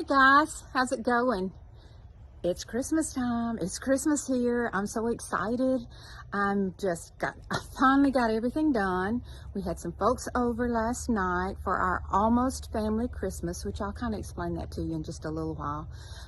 Hey guys, how's it going? It's Christmas time. It's Christmas here. I'm so excited. I finally got everything done. We had some folks over last night for our almost family Christmas, which I'll kind of explain that to you in just a little while.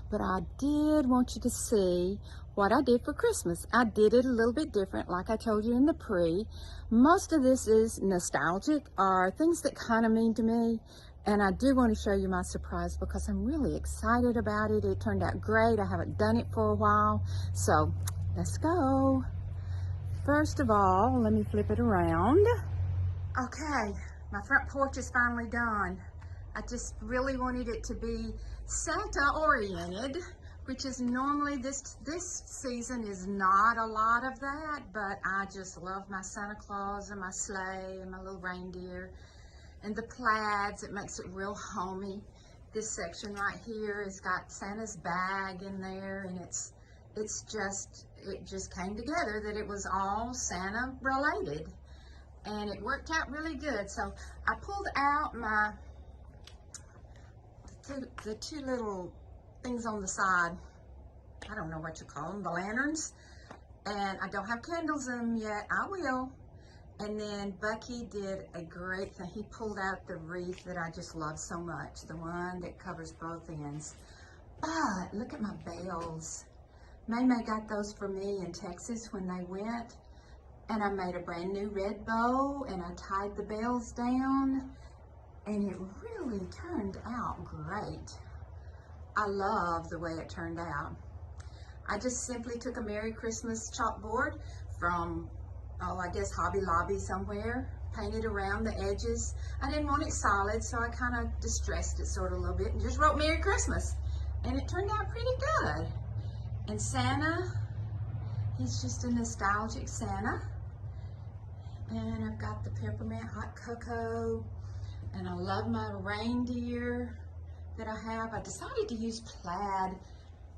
But I did want you to see what I did for Christmas. I did it a little bit different, like I told you in the pre. Most of this is nostalgic or things that kind of mean to me. And I do want to show you my surprise because I'm really excited about it. It turned out great. I haven't done it for a while. So let's go. First of all, let me flip it around. Okay, my front porch is finally done. I just really wanted it to be Santa oriented, which is normally this season is not a lot of that, but I just love my Santa Claus and my sleigh and my little reindeer. And the plaids, it makes it real homey. This section right here has got Santa's bag in there, and it just came together that it was all Santa related, and it worked out really good. So I pulled out the two little things on the side. I don't know what you call them, the lanterns, and I don't have candles in them yet. I will. And then Bucky did a great thing. He pulled out the wreath that I just love so much, the one that covers both ends. But look at my bells. May got those for me in Texas when they went. And I made a brand new red bow and I tied the bells down. And it really turned out great. I love the way it turned out. I just simply took a Merry Christmas chalkboard from I guess Hobby Lobby somewhere, painted around the edges. I didn't want it solid, so I kind of distressed it sort of a little bit and just wrote Merry Christmas. And it turned out pretty good. And Santa, he's just a nostalgic Santa. And I've got the peppermint hot cocoa. And I love my reindeer that I have. I decided to use plaid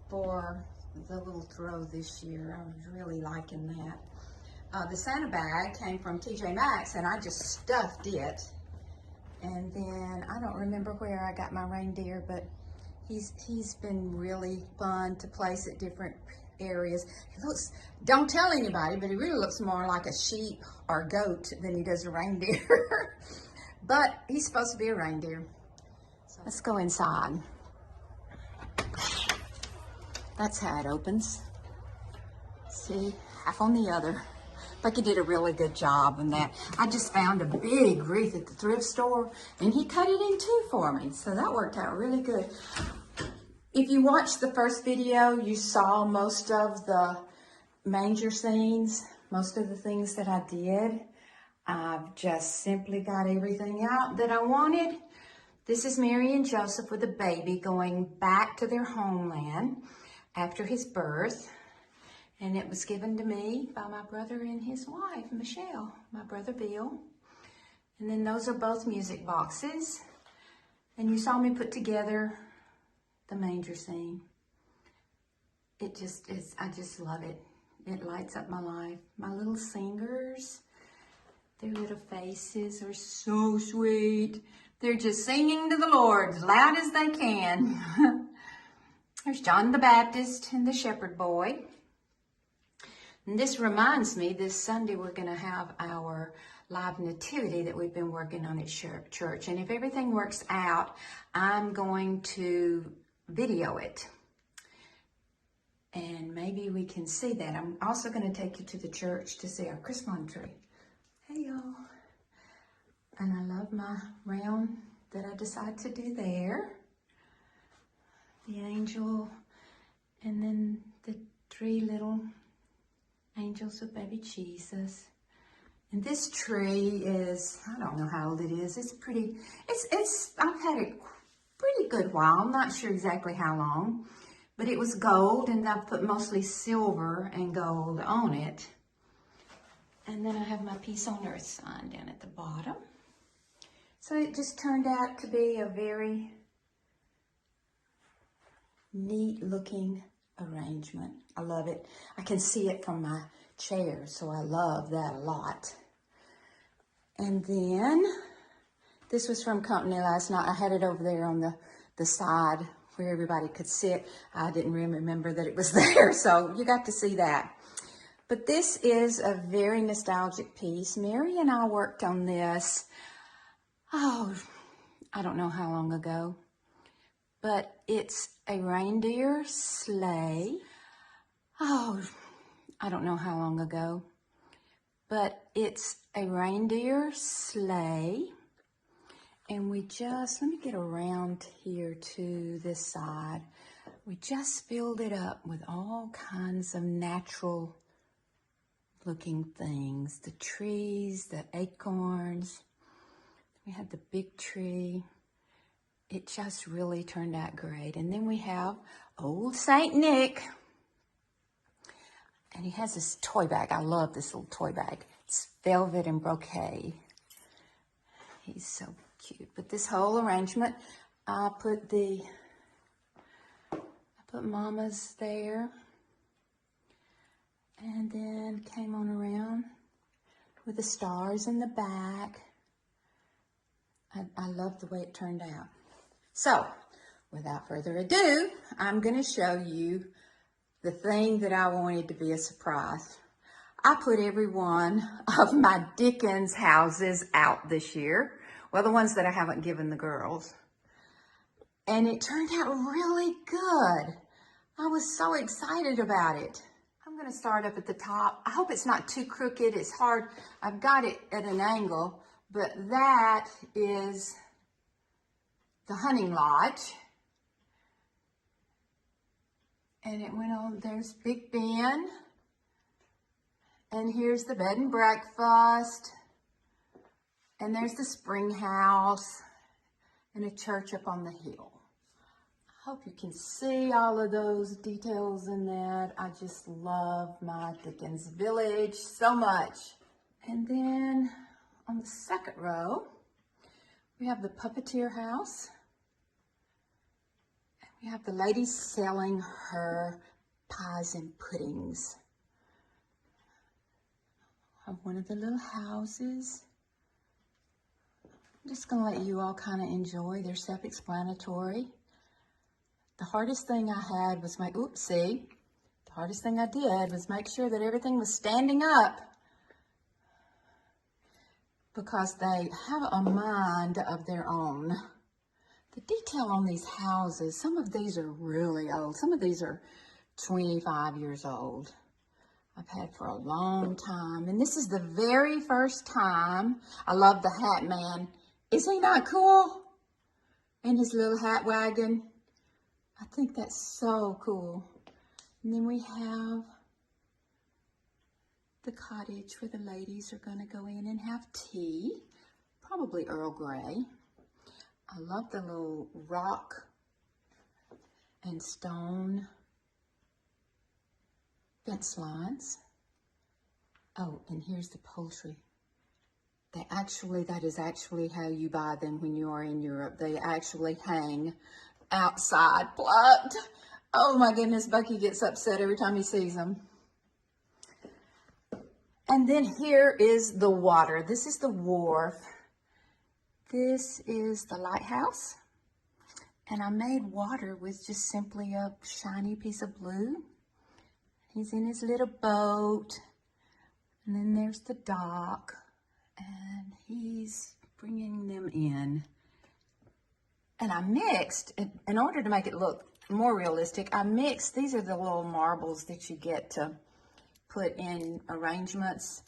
for the little throw this year. I was really liking that. The Santa bag came from TJ Maxx, and I just stuffed it. And then I don't remember where I got my reindeer, but he's been really fun to place at different areas. He looks, don't tell anybody, but he really looks more like a sheep or goat than he does a reindeer. But he's supposed to be a reindeer. So let's go inside. That's how it opens. See, half on the other. Bucky did a really good job on that. I just found a big wreath at the thrift store, and he cut it in two for me, so that worked out really good. If you watched the first video, you saw most of the manger scenes, most of the things that I did. I've just simply got everything out that I wanted. This is Mary and Joseph with a baby going back to their homeland after his birth. And it was given to me by my brother and his wife, Michelle, my brother Bill. And then those are both music boxes. And you saw me put together the manger scene. It just is, I just love it. It lights up my life. My little singers, their little faces are so sweet. They're just singing to the Lord as loud as they can. There's John the Baptist and the shepherd boy. And this reminds me, this Sunday we're going to have our live nativity that we've been working on at church. And if everything works out, I'm going to video it. And maybe we can see that. I'm also going to take you to the church to see our Christmas tree. Hey y'all. And I love my round that I decided to do there. The angel, and then the three little angels of baby Jesus. And this tree is, I don't know how old it is. It's pretty, I've had it pretty good while. I'm not sure exactly how long, but it was gold, and I've put mostly silver and gold on it. And then I have my Peace on Earth sign down at the bottom. So it just turned out to be a very neat looking arrangement. I love it. I can see it from my chair, so I love that a lot. And then this was from company last night. I had it over there on the side where everybody could sit. I didn't remember that it was there, so you got to see that. But this is a very nostalgic piece. Mary and I worked on this, I don't know how long ago, but it's a reindeer sleigh. I don't know how long ago, but it's a reindeer sleigh. And we just, let me get around here to this side. We just filled it up with all kinds of natural looking things. The trees, the acorns. We had the big tree. It just really turned out great. And then we have old Saint Nick. And he has this toy bag. I love this little toy bag. It's velvet and brocade. He's so cute. But this whole arrangement, I put Mama's there. And then came on around with the stars in the back. I love the way it turned out. So, without further ado, I'm going to show you the thing that I wanted to be a surprise. I put every one of my Dickens houses out this year. Well, the ones that I haven't given the girls. And it turned out really good. I was so excited about it. I'm going to start up at the top. I hope it's not too crooked. It's hard. I've got it at an angle, but that is the hunting lodge. And it went on, there's Big Ben. And here's the bed and breakfast. And there's the spring house and a church up on the hill. I hope you can see all of those details in that. I just love my Dickens village so much. And then on the second row, we have the puppeteer house. And we have the lady selling her pies and puddings. I have one of the little houses. I'm just going to let you all kind of enjoy. They're self-explanatory. The hardest thing I had was the hardest thing I did was make sure that everything was standing up, because they have a mind of their own. The detail on these houses, some of these are really old. Some of these are 25 years old. I've had for a long time. And this is the very first time. I love the hat man. Is he not cool? And his little hat wagon. I think that's so cool. And then we have the cottage where the ladies are going to go in and have tea. Probably Earl Grey. I love the little rock and stone fence lines. Oh, and here's the poultry. That is actually how you buy them when you are in Europe. They actually hang outside plucked. Oh my goodness, Bucky gets upset every time he sees them. And then here is the water. This is the wharf. This is the lighthouse. And I made water with just simply a shiny piece of blue. He's in his little boat. And then there's the dock. And he's bringing them in. And I mixed, in order to make it look more realistic, I mixed, these are the little marbles that you get to put in arrangements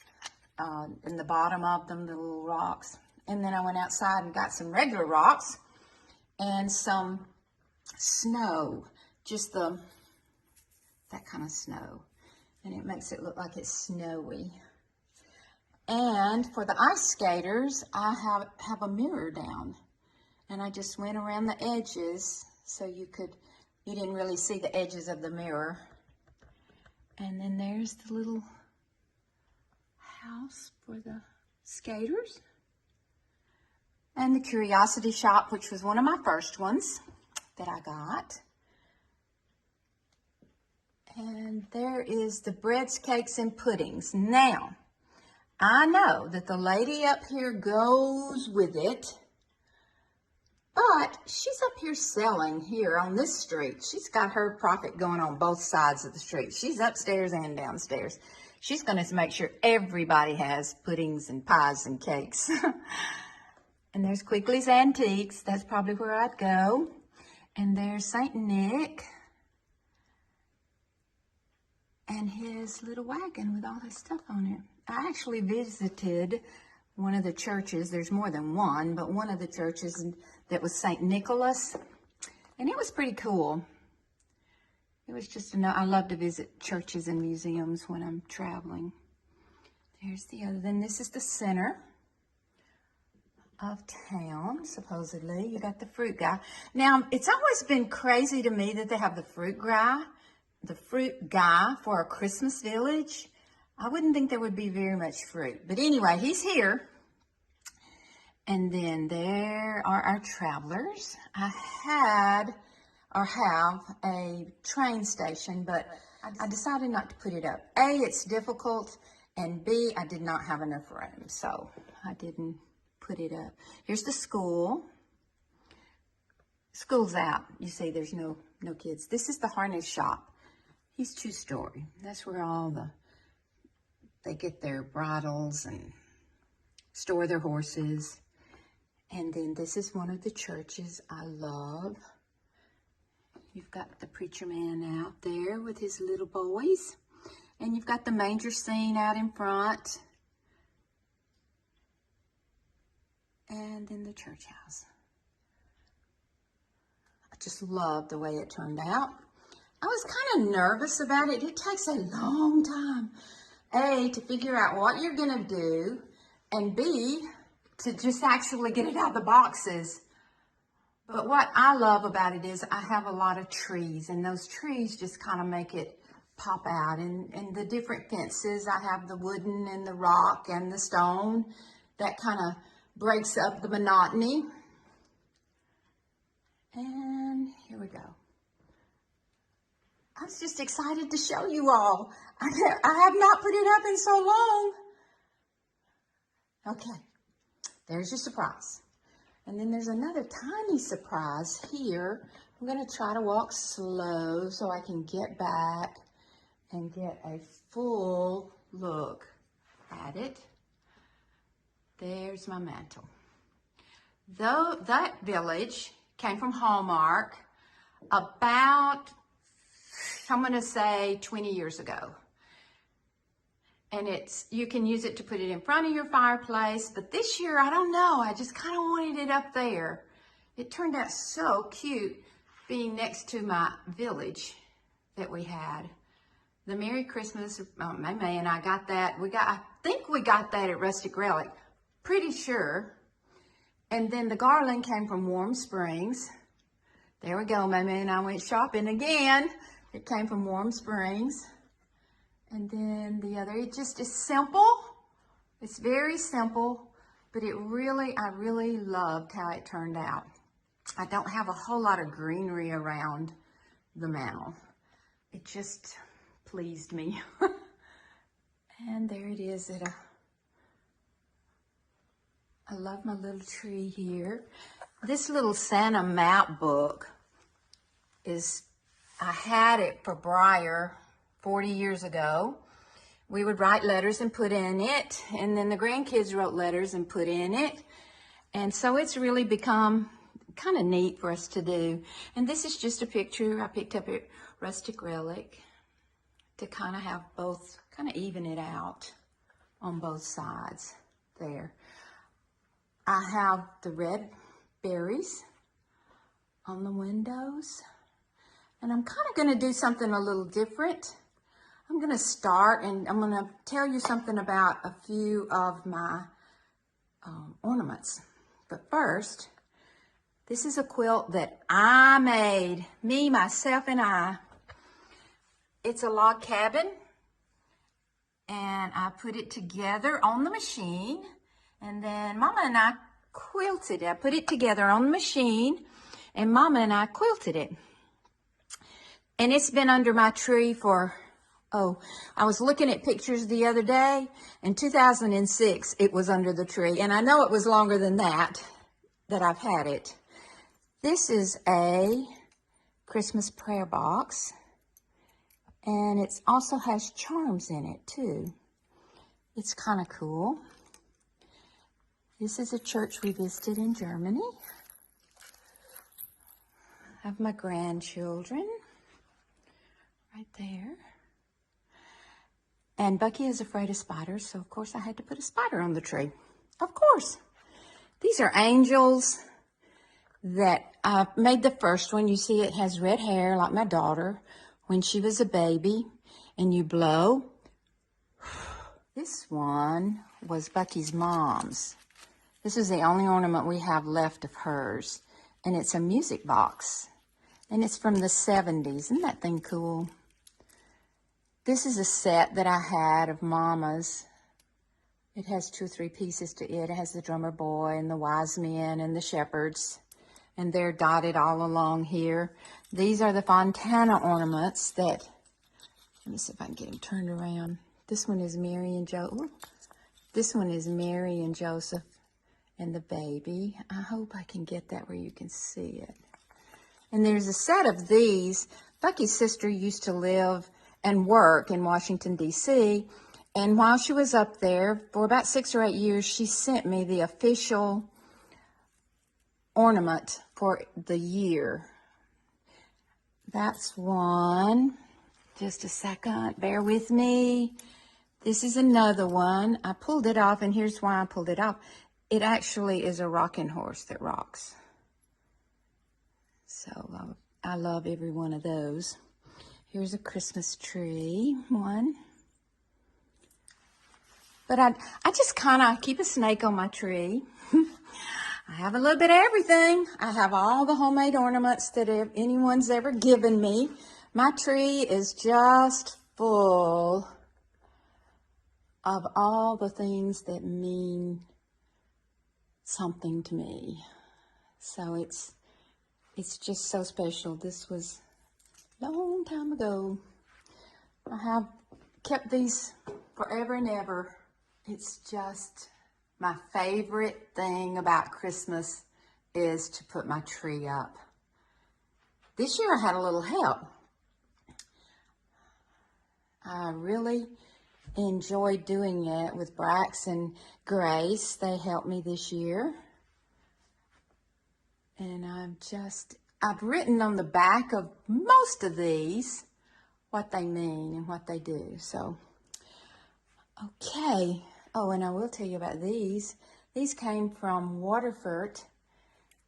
in the bottom of them, the little rocks. And then I went outside and got some regular rocks and some snow, just that kind of snow. And it makes it look like it's snowy. And for the ice skaters, I have a mirror down. And I just went around the edges so you didn't really see the edges of the mirror. And then there's the little house for the skaters. And the curiosity shop, which was one of my first ones that I got. And there is the breads, cakes, and puddings. Now, I know that the lady up here goes with it, But she's up here selling here on this street. She's got her profit going on both sides of the street. She's upstairs and downstairs. She's going to make sure everybody has puddings and pies and cakes. And there's Quigley's Antiques. That's probably where I'd go. And there's St. Nick and his little wagon with all his stuff on it. I actually visited one of the churches. There's more than one, but one of the churches that was St. Nicholas. And it was pretty cool. It was just, I love to visit churches and museums when I'm traveling. There's the other. Then this is the center of town, supposedly. You got the fruit guy. Now, it's always been crazy to me that they have the fruit guy for a Christmas village. I wouldn't think there would be very much fruit. But anyway, he's here. And then there are our travelers. I have a train station, but I decided not to put it up. A, it's difficult, and B, I did not have enough room, so I didn't put it up. Here's the school. School's out. You see, there's no kids. This is the harness shop. He's two-story. That's where they get their bridles and store their horses. And then this is one of the churches I love. You've got the preacher man out there with his little boys. And you've got the manger scene out in front. And then the church house. I just love the way it turned out. I was kind of nervous about it. It takes a long time, A, to figure out what you're going to do, and B, to just actually get it out of the boxes. But what I love about it is I have a lot of trees, and those trees just kind of make it pop out. And the different fences, I have the wooden and the rock and the stone. That kind of breaks up the monotony. And here we go. I was just excited to show you all. I have not put it up in so long. Okay, there's your surprise. And then there's another tiny surprise here. I'm going to try to walk slow so I can get back and get a full look at it. There's my mantle. Though that village came from Hallmark about, I'm going to say 20 years ago. And you can use it to put it in front of your fireplace. But this year, I don't know, I just kind of wanted it up there. It turned out so cute being next to my village that we had. The Merry Christmas, May and I got that. I think we got that at Rustic Relic, pretty sure. And then the garland came from Warm Springs. There we go, May and I went shopping again. It came from Warm Springs. And then the other, it just is simple. It's very simple, but I really loved how it turned out. I don't have a whole lot of greenery around the mantle. It just pleased me. And there it is. I love my little tree here. This little Santa map book I had it for Briar 40 years ago. We would write letters and put in it, and then the grandkids wrote letters and put in it. And so it's really become kind of neat for us to do. And this is just a picture I picked up at Rustic Relic to kind of have both, kind of even it out on both sides there. I have the red berries on the windows. And I'm kind of going to do something a little different. I'm going to start, and I'm going to tell you something about a few of my ornaments. But first, this is a quilt that I made, me, myself, and I. It's a log cabin, and I put it together on the machine, and then Mama and I quilted it. I put it together on the machine, and Mama and I quilted it. And it's been under my tree for, I was looking at pictures the other day. In 2006, it was under the tree. And I know it was longer than that I've had it. This is a Christmas prayer box, and it also has charms in it too. It's kind of cool. This is a church we visited in Germany. I have my grandchildren right there. And Bucky is afraid of spiders, so of course I had to put a spider on the tree. Of course. These are angels that I made the first one. You see it has red hair like my daughter when she was a baby, and you blow. This one was Bucky's mom's. This is the only ornament we have left of hers, and it's a music box, and it's from the 70s. Isn't that thing cool? This is a set that I had of Mama's. It has 2 or 3 pieces to it. It has the drummer boy and the wise men and the shepherds, and they're dotted all along here. These are the Fontana ornaments that, let me see if I can get them turned around. This one is Mary and Joseph. This one is Mary and Joseph and the baby. I hope I can get that where you can see it. And there's a set of these. Bucky's sister used to live and work in Washington, D.C., and while she was up there, for about 6 or 8 years, she sent me the official ornament for the year. That's one. Just a second, bear with me. This is another one. I pulled it off, and here's why I pulled it off. It actually is a rocking horse that rocks. So I love every one of those. Here's a Christmas tree one. But I just kind of keep a snake on my tree. I have a little bit of everything. I have all the homemade ornaments that anyone's ever given me. My tree is just full of all the things that mean something to me. So it's just so special. This was a long time ago. I have kept these forever and ever. It's just my favorite thing about Christmas is to put my tree up. This year I had a little help. I really enjoyed doing it with Brax and Grace. They helped me this year. And I've written on the back of most of these what they mean and what they do. So, okay. Oh, and I will tell you about these. These came from Waterford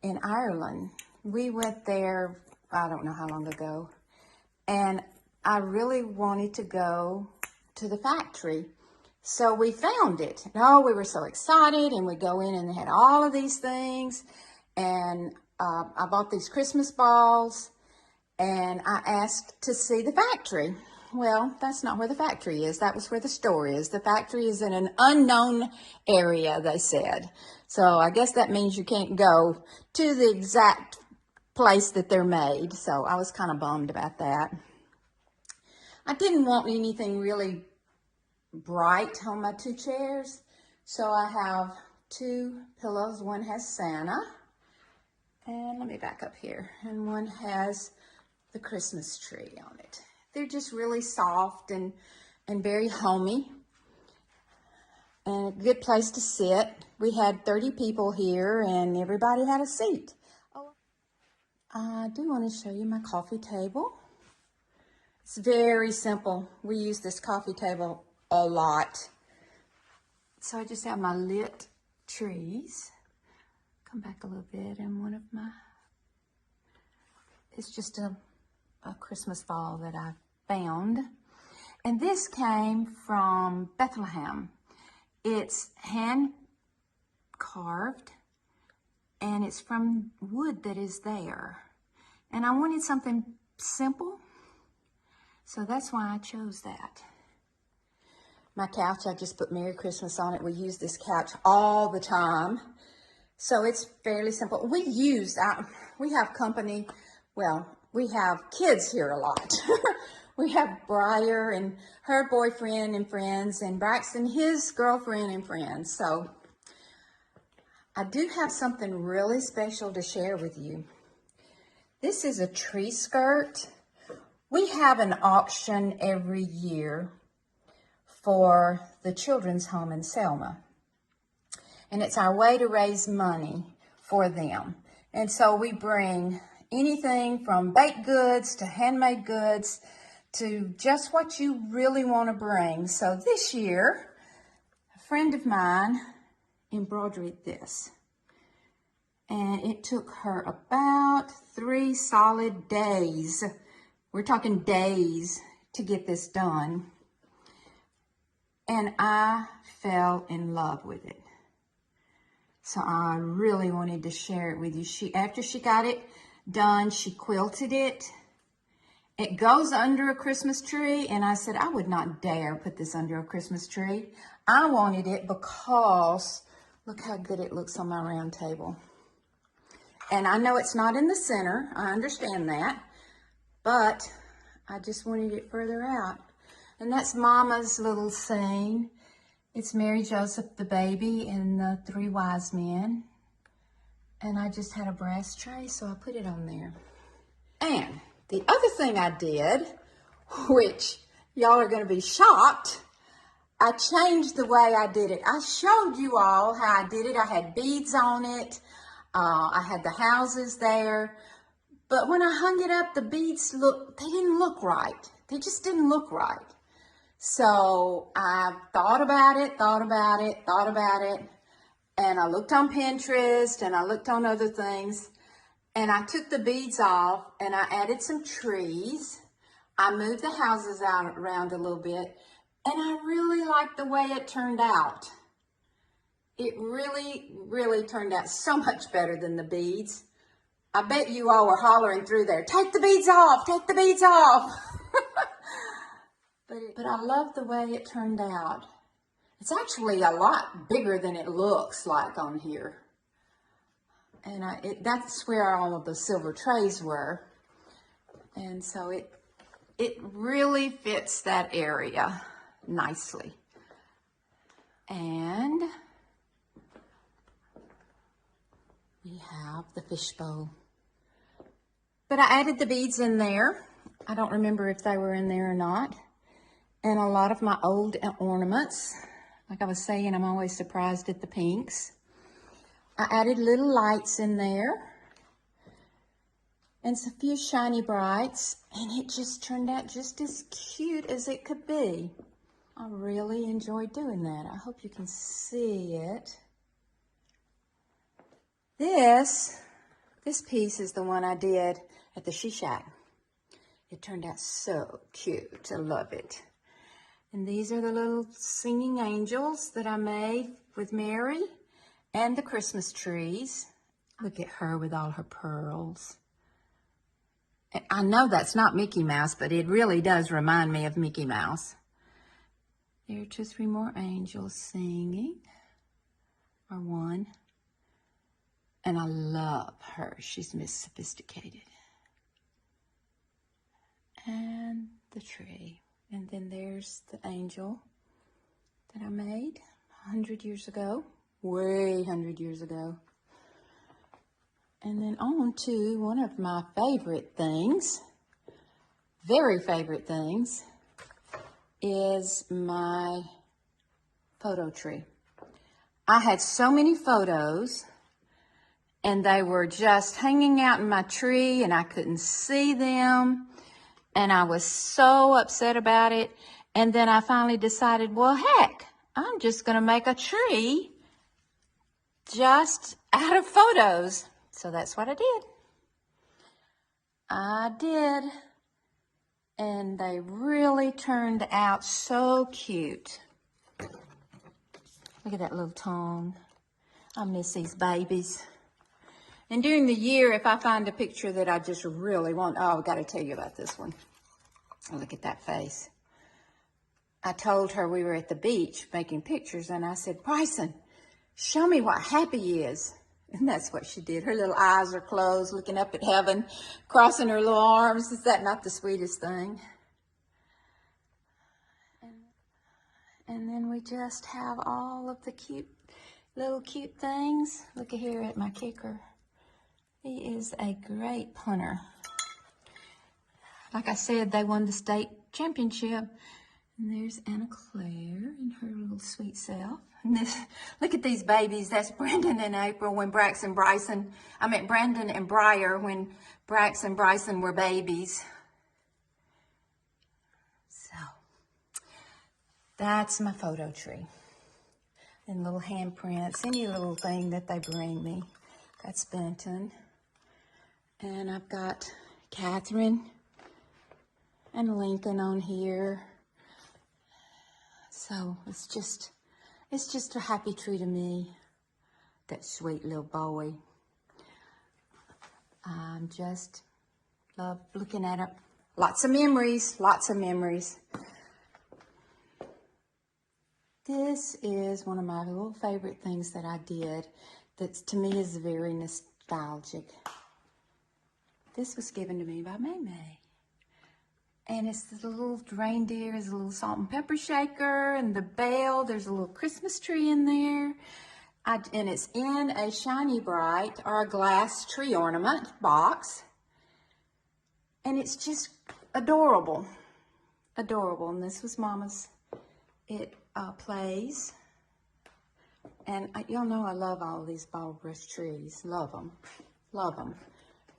in Ireland. We went there, I don't know how long ago, and I really wanted to go to the factory. So we found it. Oh, we were so excited, and we go in and they had all of these things. And I bought these Christmas balls, and I asked to see the factory. Well, that's not where the factory is. That was where the store is. The factory is in an unknown area, they said. So I guess that means you can't go to the exact place that they're made. So I was kind of bummed about that. I didn't want anything really bright on my 2 chairs. So I have 2 pillows. One has Santa. And let me back up here. And one has the Christmas tree on it. They're just really soft and very homey. And a good place to sit. We had 30 people here and everybody had a seat. Oh, I do want to show you my coffee table. It's very simple. We use this coffee table a lot. So I just have my lit trees. Come back a little bit, and one of my, it's just a Christmas ball that I found. And this came from Bethlehem. It's hand carved, and it's from wood that is there. And I wanted something simple, so that's why I chose that. My couch, I just put Merry Christmas on it. We use this couch all the time. So it's fairly simple. We have company. Well, we have kids here a lot. We have Briar and her boyfriend and friends, and Braxton, his girlfriend and friends. So I do have something really special to share with you. This is a tree skirt. We have an auction every year for the children's home in Selma. And it's our way to raise money for them. And so we bring anything from baked goods to handmade goods to just what you really want to bring. So this year, a friend of mine embroidered this. And it took her about 3 solid days. We're talking days to get this done. And I fell in love with it. So I really wanted to share it with you. After she got it done, she quilted it. It goes under a Christmas tree, and I said, I would not dare put this under a Christmas tree. I wanted it because look how good it looks on my round table. And I know it's not in the center, I understand that, but I just wanted it further out. And that's Mama's little scene. It's Mary, Joseph, the baby, and the 3 wise men. And I just had a brass tray, so I put it on there. And the other thing I did, which y'all are going to be shocked, I changed the way I did it. I showed you all how I did it. I had beads on it. I had the houses there. But when I hung it up, the beads they didn't look right. They just didn't look right. So I thought about it, and I looked on Pinterest, and I looked on other things, and I took the beads off, and I added some trees. I moved the houses around a little bit, and I really liked the way it turned out. It really, really turned out so much better than the beads. I bet you all were hollering through there, take the beads off, take the beads off. But I love the way it turned out. It's actually a lot bigger than it looks like on here. And that's where all of the silver trays were. And so it really fits that area nicely. And we have the fishbowl. But I added the beads in there. I don't remember if they were in there or not. And a lot of my old ornaments. Like I was saying, I'm always surprised at the pinks. I added little lights in there. And a few shiny brights. And it just turned out just as cute as it could be. I really enjoyed doing that. I hope you can see it. This piece is the one I did at the She Shack. It turned out so cute. I love it. And these are the little singing angels that I made with Mary and the Christmas trees. Look at her with all her pearls. I know that's not Mickey Mouse, but it really does remind me of Mickey Mouse. There are 2 or 3 more angels singing, or one. And I love her. She's Miss Sophisticated. And the tree. And then there's the angel that I made 100 years ago. Way 100 years ago. And then on to one of my favorite things, very favorite things, is my photo tree. I had so many photos, and they were just hanging out in my tree, and I couldn't see them. And I was so upset about it. And then I finally decided, well, heck, I'm just going to make a tree just out of photos. So that's what I did. I did. And they really turned out so cute. Look at that little tongue. I miss these babies. And during the year, if I find a picture that I just really want, oh, I've got to tell you about this one. Oh, look at that face. I told her we were at the beach making pictures, and I said, Bryson, show me what happy is. And that's what she did. Her little eyes are closed, looking up at heaven, crossing her little arms. Is that not the sweetest thing? And then we just have all of the cute things. Look here at my kicker. He is a great punter. Like I said, they won the state championship. And there's Anna Claire and her little sweet self. And this, look at these babies. That's Brendan and April when Brax and Bryson, Brandon and Briar when Brax and Bryson were babies. So, that's my photo tree. And little handprints, any little thing that they bring me. That's Benton. And I've got Catherine and Lincoln on here. So it's just a happy tree to me. That sweet little boy. I'm just love looking at it. Lots of memories, lots of memories. This is one of my little favorite things that I did that to me is very nostalgic. This was given to me by May May. And it's the little reindeer, is a little salt and pepper shaker, and the bell, there's a little Christmas tree in there. And it's in a Shiny Bright or a glass tree ornament box. And it's just adorable, adorable. And this was Mama's. It plays. And y'all know I love all these bulbous trees. Love them, love them.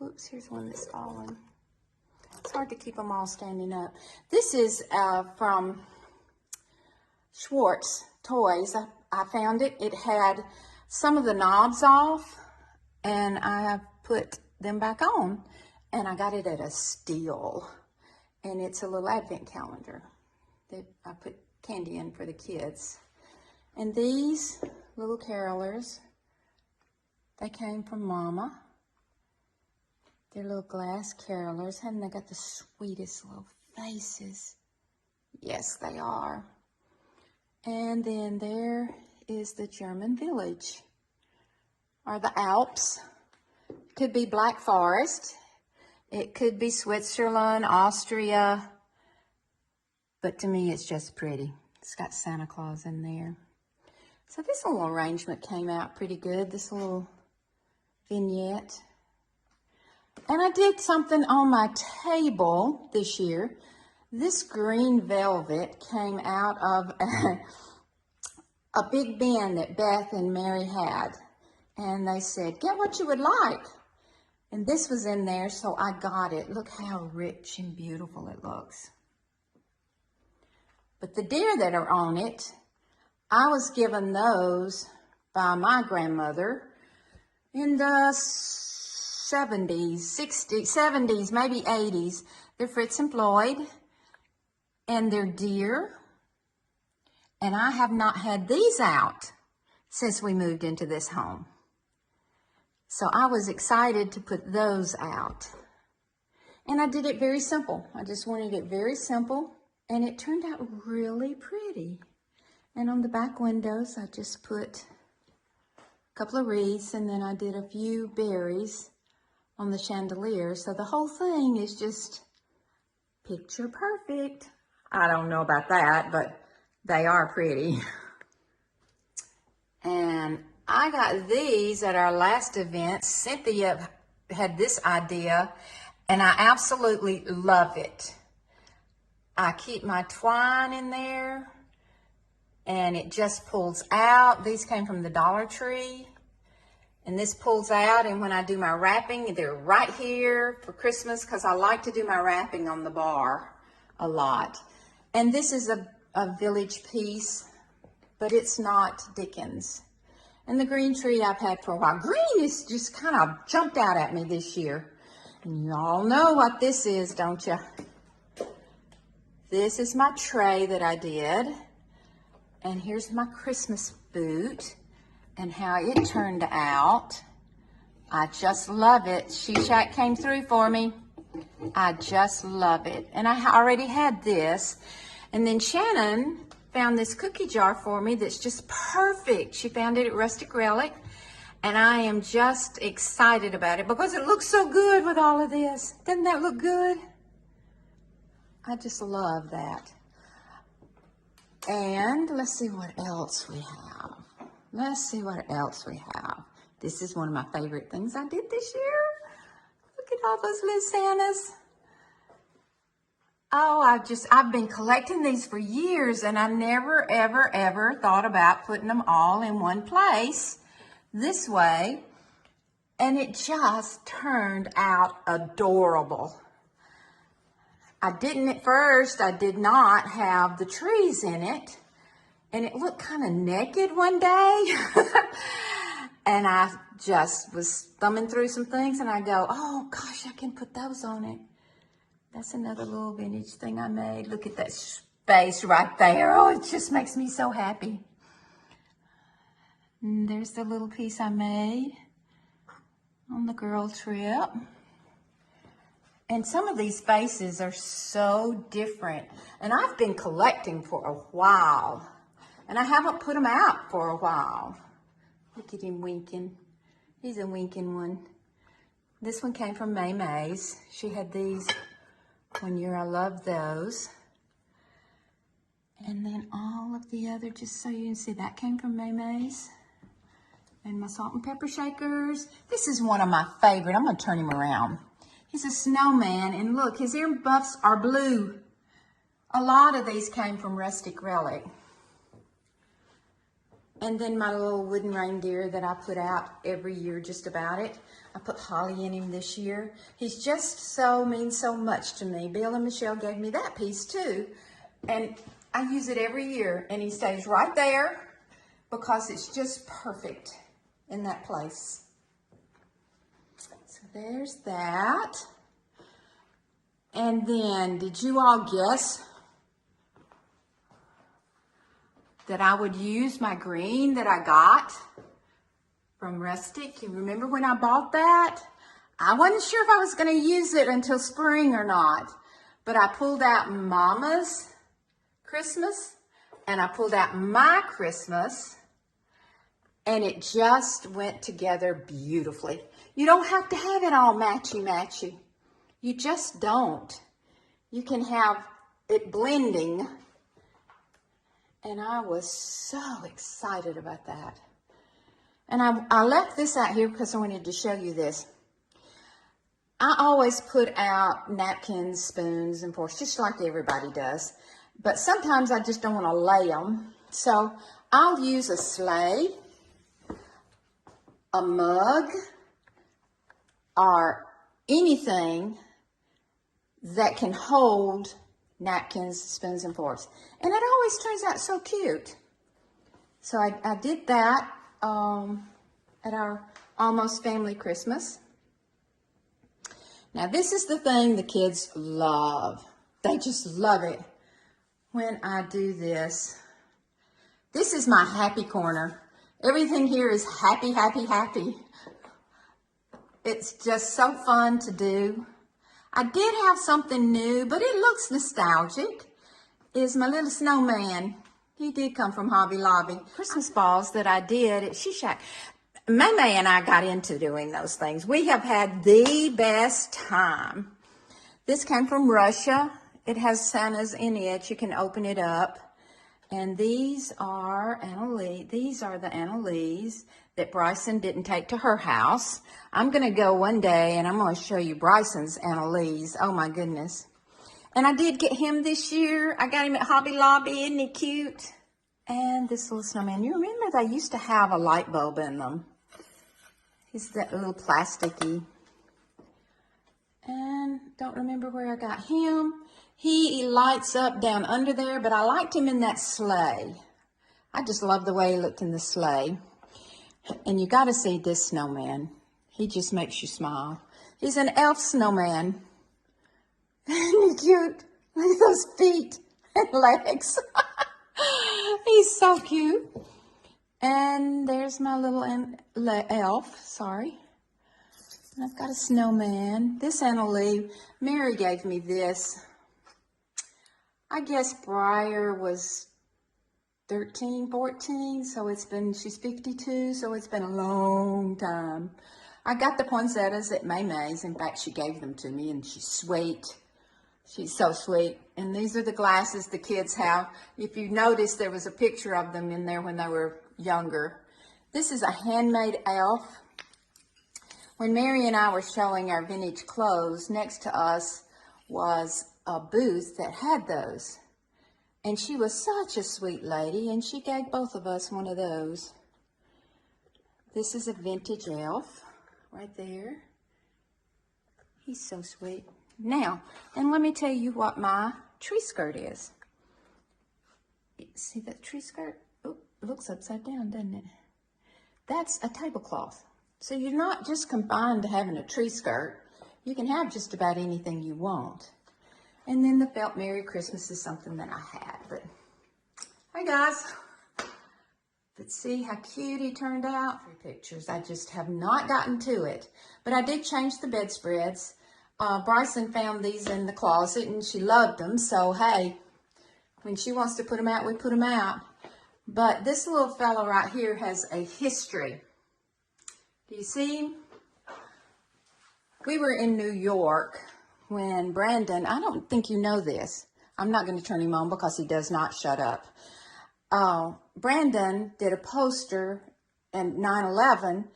Oops, here's one that's fallen. It's hard to keep them all standing up. This is from Schwartz Toys. I found it. It had some of the knobs off, and I have put them back on. And I got it at a steal. And it's a little advent calendar that I put candy in for the kids. And these little carolers, they came from Mama. They're little glass carolers, and they got the sweetest little faces. Yes, they are. And then there is the German village, or the Alps. Could be Black Forest. It could be Switzerland, Austria. But to me, it's just pretty. It's got Santa Claus in there. So this little arrangement came out pretty good, this little vignette. And I did something on my table this year. This green velvet came out of a big bin that Beth and Mary had. And they said, get what you would like. And this was in there, so I got it. Look how rich and beautiful it looks. But the deer that are on it, I was given those by my grandmother in the 70s, 60s, 70s, maybe 80s. They're Fritz and Floyd, and they're deer. And I have not had these out since we moved into this home. So I was excited to put those out. And I did it very simple. I just wanted it very simple, and it turned out really pretty. And on the back windows, I just put a couple of wreaths, and then I did a few berries on the chandelier. So the whole thing is just picture perfect. I don't know about that, but they are pretty. And I got these at our last event. Cynthia had this idea, and I absolutely love it. I keep my twine in there, and it just pulls out. These came from the Dollar Tree. And this pulls out, and when I do my wrapping, they're right here for Christmas, because I like to do my wrapping on the bar a lot. And this is a village piece, but it's not Dickens. And the green tree I've had for a while. Green is just kind of jumped out at me this year. And you all know what this is, don't you? This is my tray that I did. And here's my Christmas boot. And how it turned out. I just love it. She-Shack came through for me. I just love it. And I already had this. And then Shannon found this cookie jar for me that's just perfect. She found it at Rustic Relic. And I am just excited about it because it looks so good with all of this. Doesn't that look good? I just love that. And let's see what else we have. Let's see what else we have. This is one of my favorite things I did this year. Look at all those little Santas. Oh, I've been collecting these for years, and I never, ever, ever thought about putting them all in one place this way. And it just turned out adorable. I didn't at first, I did not have the trees in it. And it looked kind of naked one day. And I just was thumbing through some things, and I go, oh gosh, I can put those on it. That's another little vintage thing I made. Look at that space right there. Oh, it just makes me so happy. And there's the little piece I made on the girl trip. And some of these faces are so different. And I've been collecting for a while. And I haven't put them out for a while. Look at him winking. He's a winking one. This one came from May May's. She had these one year. I love those. And then all of the other, just so you can see, that came from May May's. And my salt and pepper shakers. This is one of my favorite. I'm going to turn him around. He's a snowman, and look, his ear buffs are blue. A lot of these came from Rustic Relic. And then my little wooden reindeer that I put out every year, just about it. I put Holly in him this year. He's just means so much to me. Bill and Michelle gave me that piece too. And I use it every year, and he stays right there because it's just perfect in that place. So there's that. And then, did you all guess that I would use my green that I got from Rustic? You remember when I bought that? I wasn't sure if I was going to use it until spring or not, but I pulled out Mama's Christmas and I pulled out my Christmas, and it just went together beautifully. You don't have to have it all matchy-matchy. You just don't. You can have it blending. And I was so excited about that. And I left this out here because I wanted to show you this. I always put out napkins, spoons, and forks, just like everybody does. But sometimes I just don't want to lay them. So I'll use a sleigh, a mug, or anything that can hold napkins, spoons, and forks. And it always turns out so cute. So I did that at our almost family Christmas. Now this is the thing the kids love. They just love it when I do this. This is my happy corner. Everything here is happy, happy, happy. It's just so fun to do. I did have something new, but it looks nostalgic. Is my little snowman. He did come from Hobby Lobby. Christmas balls that I did at She Shack. May May and I got into doing those things. We have had the best time. This came from Russia. It has Santas in it. You can open it up. And these are the Annalise that Bryson didn't take to her house. I'm going to go one day and I'm going to show you Bryson's Annalise. Oh my goodness. And I did get him this year. I got him at Hobby Lobby. Isn't he cute? And this little snowman. You remember they used to have a light bulb in them. He's that little plasticky. And don't remember where I got him. He lights up down under there, but I liked him in that sleigh. I just love the way he looked in the sleigh. And you got to see this snowman. He just makes you smile. He's an elf snowman. Isn't he cute? Look at those feet and legs. He's so cute. And there's my little elf, sorry. And I've got a snowman. This Annalise, Mary gave me this. I guess Briar was 13, 14, so she's 52, so it's been a long time. I got the poinsettias at May May's. In fact, she gave them to me, and she's sweet. She's so sweet. And these are the glasses the kids have. If you notice, there was a picture of them in there when they were younger. This is a handmade elf. When Mary and I were showing our vintage clothes, next to us was a booth that had those. And she was such a sweet lady, and she gave both of us one of those. This is a vintage elf right there. He's so sweet. Now, and let me tell you what my tree skirt is. See that tree skirt? Oh, it looks upside down, doesn't it? That's a tablecloth. So you're not just confined to having a tree skirt. You can have just about anything you want. And then the felt Merry Christmas is something that I had. But, hey guys. Let's see how cute he turned out. 3 pictures. I just have not gotten to it. But I did change the bedspreads. Bryson found these in the closet and she loved them. So, hey, when she wants to put them out, we put them out. But this little fellow right here has a history. Do you see him? We were in New York when Brandon, I don't think you know this. I'm not going to turn him on because he does not shut up. Brandon did a poster in 9/11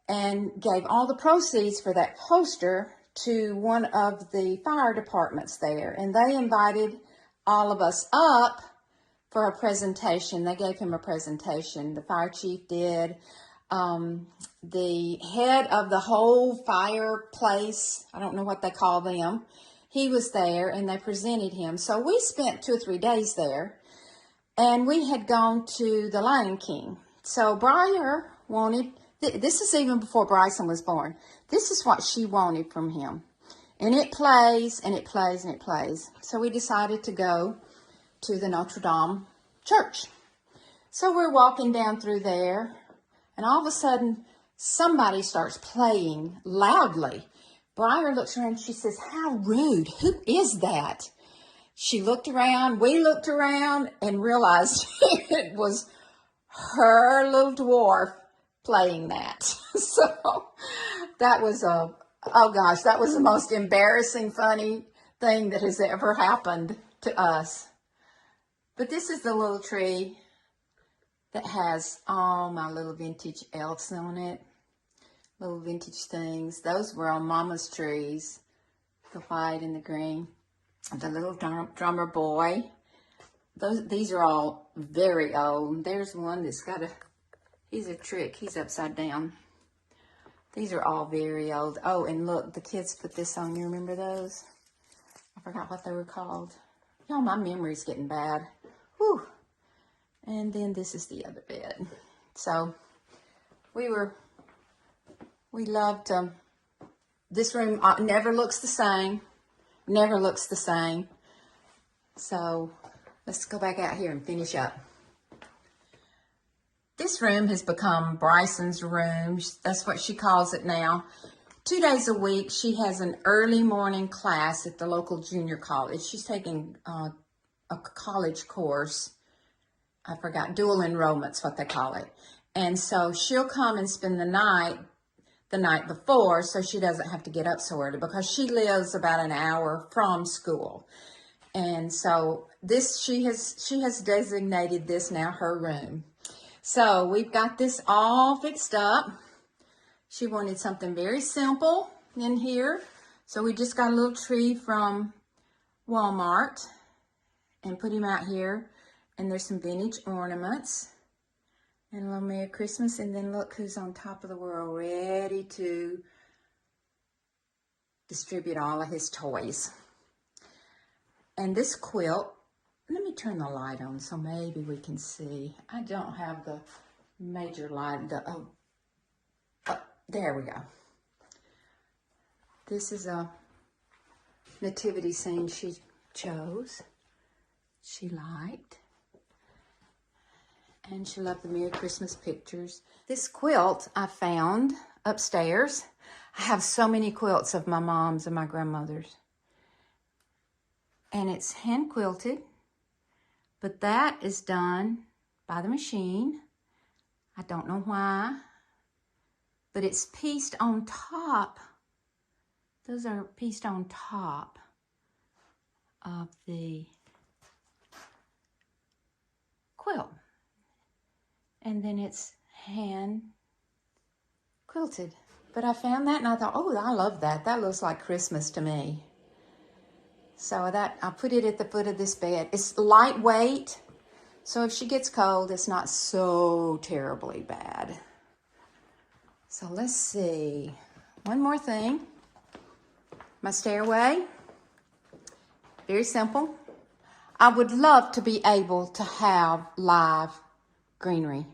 and gave all the proceeds for that poster to one of the fire departments there. And they invited all of us up for a presentation. They gave him a presentation. The fire chief did. The head of the whole fireplace, I don't know what they call them, he was there and they presented him. So we spent 2 or 3 days there. And we had gone to the Lion King. So Briar wanted, this is even before Bryson was born. This is what she wanted from him. And it plays, and it plays, and it plays. So we decided to go to the Notre Dame church. So we're walking down through there, and all of a sudden, somebody starts playing loudly. Briar looks around and she says, "How rude, who is that?" She looked around, we looked around, and realized it was her little dwarf playing that. So that was oh gosh, that was the most embarrassing, funny thing that has ever happened to us. But this is the little tree that has all my little vintage elves on it. Little vintage things. Those were on Mama's trees, the white and the green. The little drummer boy. These are all very old. There's one that's got he's a trick. He's upside down. These are all very old. Oh, and look, the kids put this on. You remember those? I forgot what they were called. Y'all, my memory's getting bad. Whew. And then this is the other bed. So we loved this room. Never looks the same. Never looks the same. So let's go back out here and finish up. This room has become Bryson's room. That's what she calls it now. 2 days a week, she has an early morning class at the local junior college. She's taking a college course. I forgot, dual enrollment's what they call it. And so she'll come and spend the night before, so she doesn't have to get up so early because she lives about an hour from school. And so this, she has designated this now her room. So we've got this all fixed up. She wanted something very simple in here. So we just got a little tree from Walmart and put him out here. And there's some vintage ornaments. And a little Merry Christmas, and then look who's on top of the world, ready to distribute all of his toys. And this quilt, let me turn the light on so maybe we can see. I don't have the major light, there we go. This is a nativity scene she chose, she liked. And she loved the Merry Christmas pictures. This quilt I found upstairs. I have so many quilts of my mom's and my grandmother's. And it's hand quilted, but that is done by the machine. I don't know why, but it's pieced on top. Those are pieced on top of the quilt. And then it's hand quilted. But I found that and I thought, oh, I love that. That looks like Christmas to me. So that I put it at the foot of this bed. It's lightweight, so if she gets cold, it's not so terribly bad. So let's see. One more thing. My stairway. Very simple. I would love to be able to have live greenery.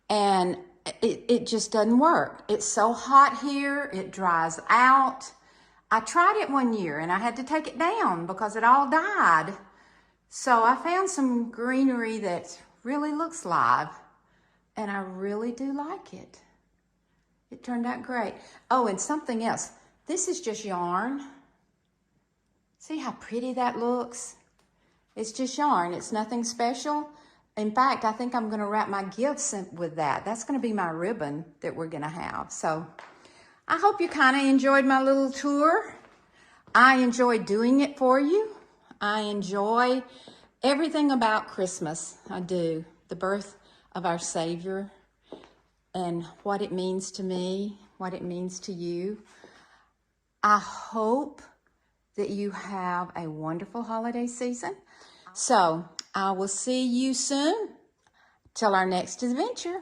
And it just doesn't work. It's so hot here, it dries out. I tried it one year and I had to take it down because it all died. So I found some greenery that really looks live and I really do like it. It turned out great. Oh, and something else. This is just yarn. See how pretty that looks? It's just yarn. It's nothing special. In fact, I think I'm going to wrap my gifts with that. That's going to be my ribbon that we're going to have. So I hope you kind of enjoyed my little tour. I enjoyed doing it for you. I enjoy everything about Christmas. I do. The birth of our Savior and what it means to me, what it means to you. I hope that you have a wonderful holiday season. So I will see you soon till our next adventure.